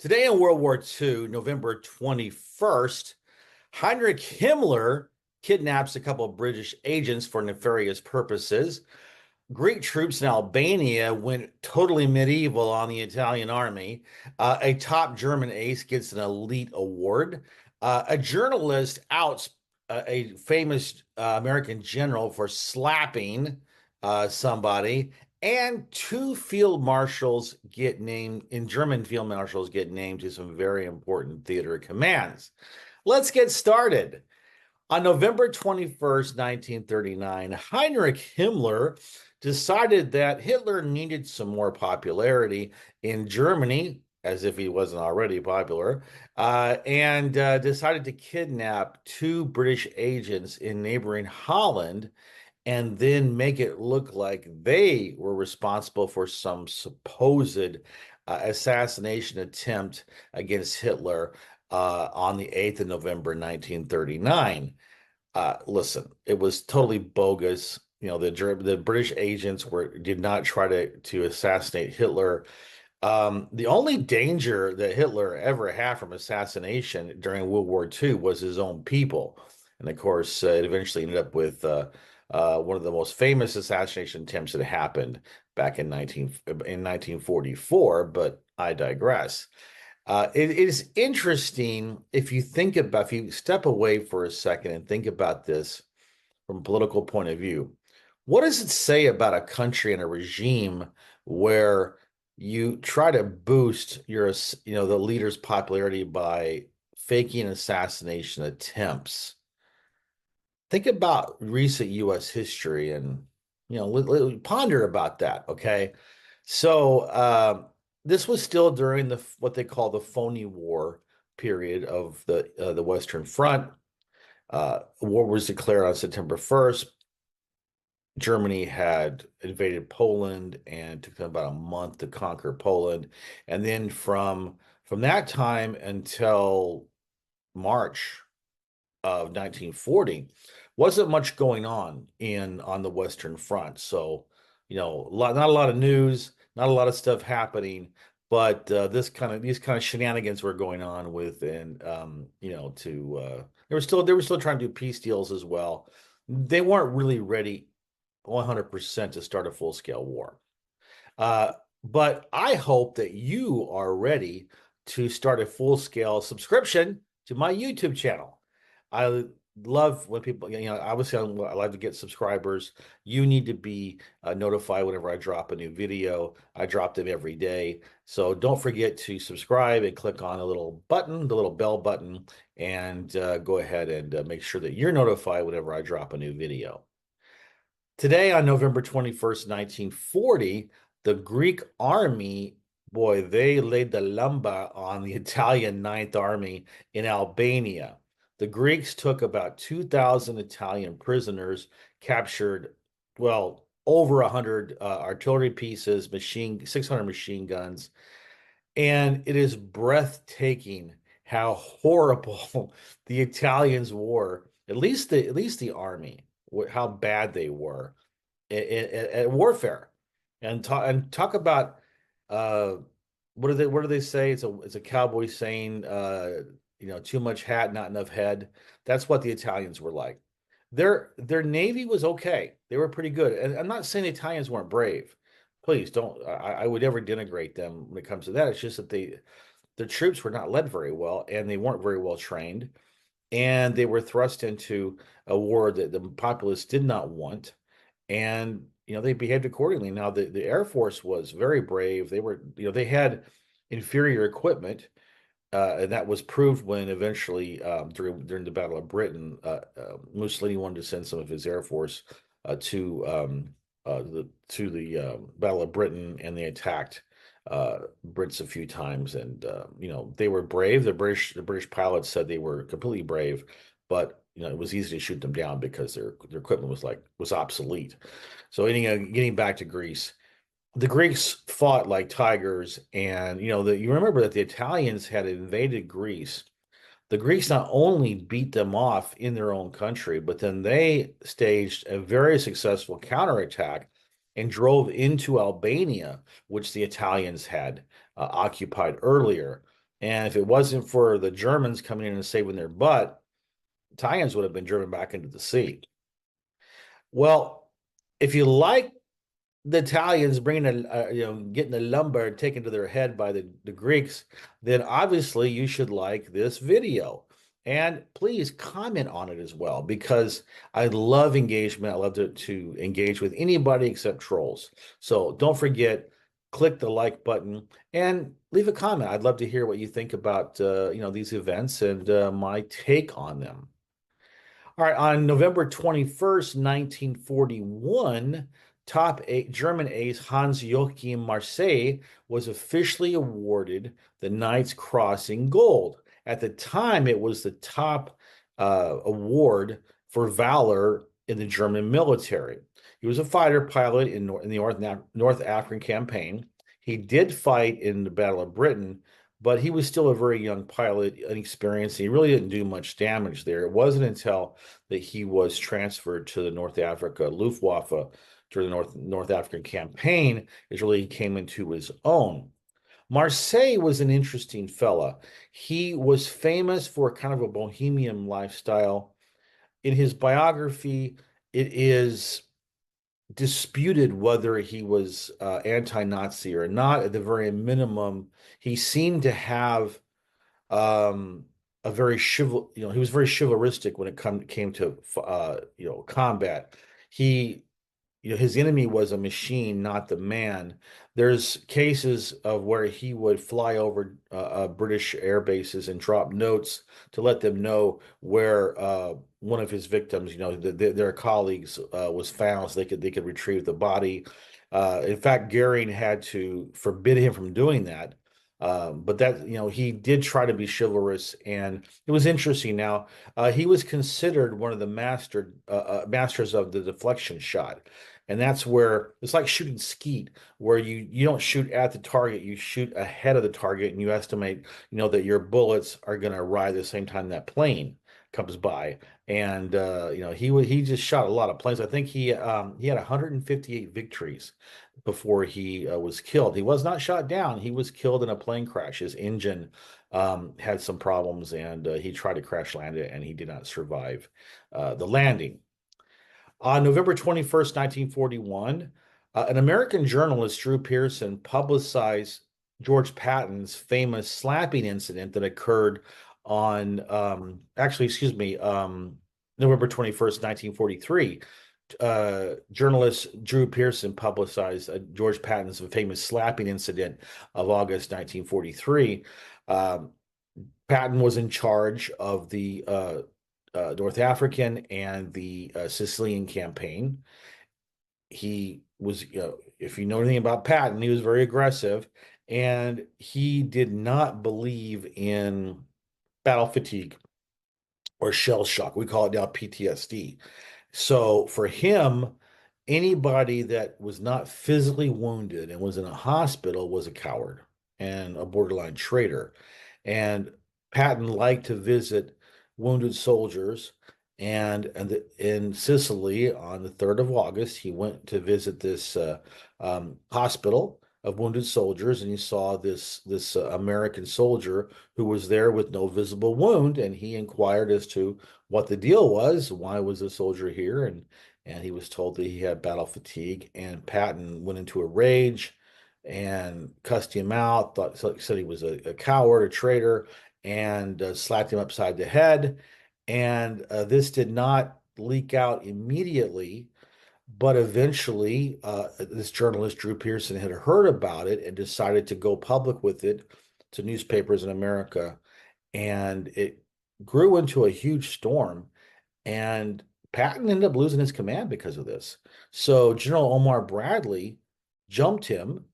Today in World War II, November 21st, Heinrich Himmler kidnaps a couple of British agents for nefarious purposes. Greek troops in Albania went totally medieval on the Italian army. A top German ace gets an elite award. A journalist outs a famous American general for slapping somebody. And two field marshals get named, in German field marshals get named to some very important theater commands. Let's get started. On November 21st, 1939, Heinrich Himmler decided that Hitler needed some more popularity in Germany, as if he wasn't already popular, and decided to kidnap two British agents in neighboring Holland and then make it look like they were responsible for some supposed assassination attempt against Hitler on the 8th of November, 1939. Listen, it was totally bogus. The British agents did not try to assassinate Hitler. The only danger that Hitler ever had from assassination during World War II was his own people. And of course, it eventually ended up with one of the most famous assassination attempts that happened back in 1944, but I digress. It is interesting if you step away for a second and think about this from a political point of view. What does it say about a country and a regime where you try to boost the leader's popularity by faking assassination attempts? Think about recent U.S. history and ponder about that. Okay, so this was still during what they call the phony war period of the Western Front. War was declared on September 1st. Germany had invaded Poland and took them about a month to conquer Poland, and then from that time until March of 1940, wasn't much going on on the Western Front. So, not a lot of news, not a lot of stuff happening, but these kind of shenanigans were going on they were still trying to do peace deals as well. They weren't really ready 100% to start a full-scale war. Uh, but I hope that you are ready to start a full-scale subscription to my YouTube channel. I love when people, obviously I like to get subscribers. You need to be notified whenever I drop a new video. I drop them every day. So don't forget to subscribe and click on the little button, the little bell button, and go ahead and make sure that you're notified whenever I drop a new video. Today, on November 21st, 1940, the Greek army, boy, they laid the lumber on the Italian Ninth Army in Albania. The Greeks took about 2,000 Italian prisoners, captured, well, over 100 artillery pieces, 600 machine guns, and it is breathtaking how horrible the Italians were. At least the army, how bad they were at warfare, and talk about uh, what do they say? It's a cowboy saying, too much hat, not enough head. That's what the Italians were like. Their navy was okay. They were pretty good. And I'm not saying the Italians weren't brave. Please don't. I would never denigrate them when it comes to that. It's just that the troops were not led very well, and they weren't very well trained, and they were thrust into a war that the populace did not want, and they behaved accordingly. Now the Air Force was very brave. They had inferior equipment, and that was proved when eventually, during the Battle of Britain, Mussolini wanted to send some of his Air Force to the Battle of Britain, and they attacked Brits a few times, and they were brave. The British pilots said they were completely brave, but it was easy to shoot them down because their equipment was obsolete. So getting back to Greece, the Greeks fought like tigers, and you remember that the Italians had invaded Greece. The Greeks not only beat them off in their own country, but then they staged a very successful counterattack and drove into Albania, which the Italians had occupied earlier. And if it wasn't for the Germans coming in and saving their butt, Italians would have been driven back into the sea. Well, if you like the Italians bringing getting the lumber taken to their head by the Greeks, then obviously you should like this video. And please comment on it as well, because I love engagement. I love to engage with anybody except trolls. So don't forget, click the like button and leave a comment. I'd love to hear what you think about these events and my take on them. All right, on November 21st, 1941, German ace Hans-Joachim Marseille was officially awarded the Knight's Cross in Gold. At the time, it was the top award for valor in the German military. He was a fighter pilot in the North African campaign. He did fight in the Battle of Britain, but he was still a very young pilot, inexperienced. He really didn't do much damage there. It wasn't until that he was transferred to the North Africa Luftwaffe during the North African campaign is really he came into his own. Marseille was an interesting fella. He was famous for kind of a bohemian lifestyle. In his biography, it is disputed whether he was anti-Nazi or not. At the very minimum, he seemed to have a very he was very chivalristic when it came to combat. He his enemy was a machine, not the man. There's cases of where he would fly over British air bases and drop notes to let them know where one of his victims, their colleagues, was found, so they could retrieve the body. In fact, Goering had to forbid him from doing that. But that, he did try to be chivalrous, and it was interesting. Now, he was considered one of the masters of the deflection shot. And that's where it's like shooting skeet, where you don't shoot at the target, you shoot ahead of the target, and you estimate, that your bullets are going to arrive at the same time that plane comes by. And he just shot a lot of planes. I think he had 158 victories before he was killed. He was not shot down. He was killed in a plane crash. His engine had some problems, and he tried to crash land it, and he did not survive the landing. On November 21st, 1941, an American journalist, Drew Pearson, publicized George Patton's famous slapping incident that occurred on, November 21st, 1943. Journalist Drew Pearson publicized George Patton's famous slapping incident of August 1943. Patton was in charge of the North African and the Sicilian campaign. He was, if you know anything about Patton, he was very aggressive, and he did not believe in battle fatigue or shell shock. We call it now PTSD. So for him, anybody that was not physically wounded and was in a hospital was a coward and a borderline traitor. And Patton liked to visit wounded soldiers. And in Sicily on the 3rd of August, he went to visit this hospital of wounded soldiers, and he saw this American soldier who was there with no visible wound, and he inquired as to what the deal was. Why was the soldier here? And he was told that he had battle fatigue, and Patton went into a rage and cussed him out, said he was a coward, a traitor, and slapped him upside the head. And this did not leak out immediately, but eventually this journalist, Drew Pearson, had heard about it and decided to go public with it to newspapers in America. And it grew into a huge storm. And Patton ended up losing his command because of this. So General Omar Bradley jumped him,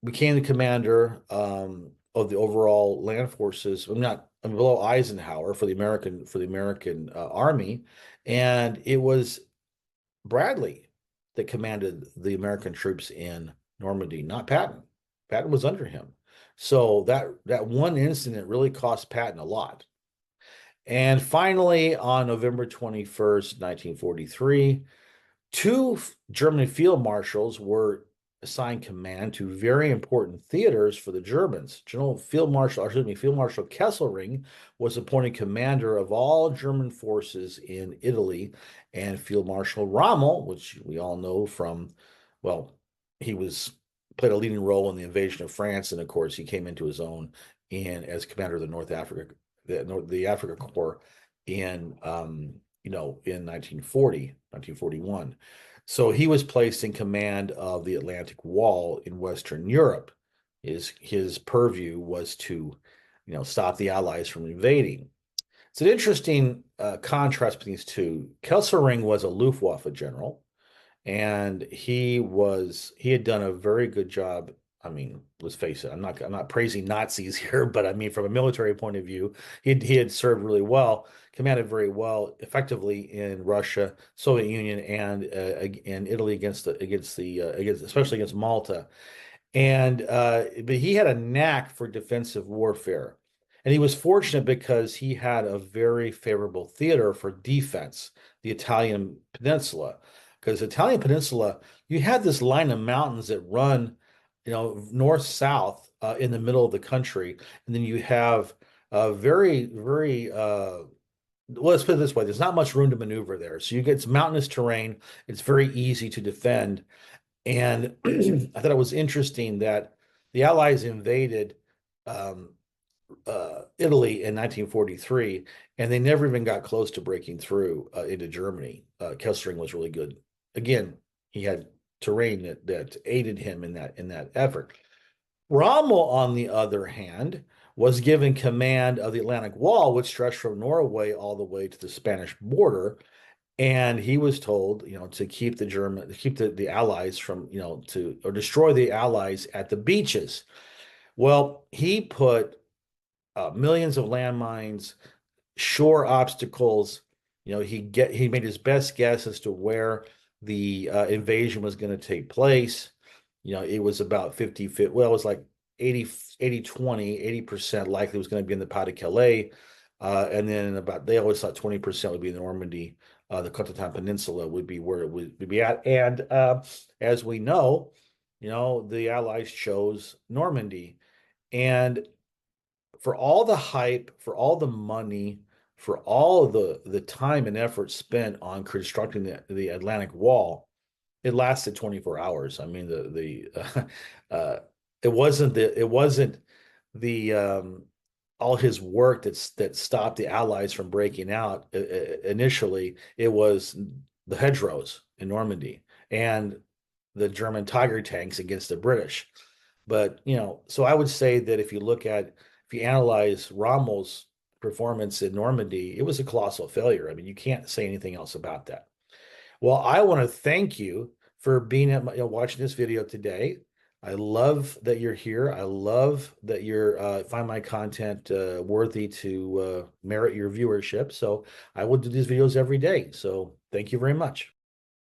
became the commander of the overall land forces. I'm below Eisenhower for the American Army, and it was Bradley that commanded the American troops in Normandy, not Patton. Patton was under him. So that one incident really cost Patton a lot. And finally, on November 21st, 1943, two German field marshals were assigned command to very important theaters for the Germans. Field Marshal Kesselring was appointed commander of all German forces in Italy, and Field Marshal Rommel, which we all know from, well, he was played a leading role in the invasion of France, and of course he came into his own in as commander of the North Africa, the Africa Corps in in 1941. So he was placed in command of the Atlantic Wall in Western Europe. His purview was to, stop the Allies from invading. It's an interesting contrast between these two. Kesselring was a Luftwaffe general, and he had done a very good job. I mean, let's face it, I'm not praising Nazis here, but I mean, from a military point of view, he had served really well, commanded very well, effectively in Russia, Soviet Union, and in Italy against especially against Malta. And but he had a knack for defensive warfare. And he was fortunate because he had a very favorable theater for defense, the Italian peninsula. Because the Italian peninsula, you had this line of mountains that run, north-south in the middle of the country. And then you have very, very well, let's put it this way, there's not much room to maneuver there. So you get it's mountainous terrain, it's very easy to defend. And I thought it was interesting that the Allies invaded um, Italy in 1943, and they never even got close to breaking through into Germany. Kesselring was really good. Again, he had terrain that aided him in that effort. Rommel, on the other hand, was given command of the Atlantic Wall, which stretched from Norway all the way to the Spanish border. And he was told, to keep the Allies from, or destroy the Allies at the beaches. Well, he put millions of landmines, shore obstacles. He made his best guess as to where the invasion was going to take place. It was about 50, well, it was like 80 80% likely it was going to be in the Pas de Calais. And then they always thought 20% would be in Normandy. The Cotentin Peninsula would be where it would be at. And as we know, the Allies chose Normandy. And for all the hype, for all the money, for all of the time and effort spent on constructing the Atlantic Wall, it lasted 24 hours. I mean, it wasn't the all his work that stopped the Allies from breaking out initially. It was the hedgerows in Normandy and the German Tiger tanks against the British. But so I would say that if you analyze Rommel's performance in Normandy, it was a colossal failure. I mean, you can't say anything else about that. Well, I want to thank you for being watching this video today. I love that you're here. I love that you're find my content worthy to merit your viewership. So I will do these videos every day. So thank you very much.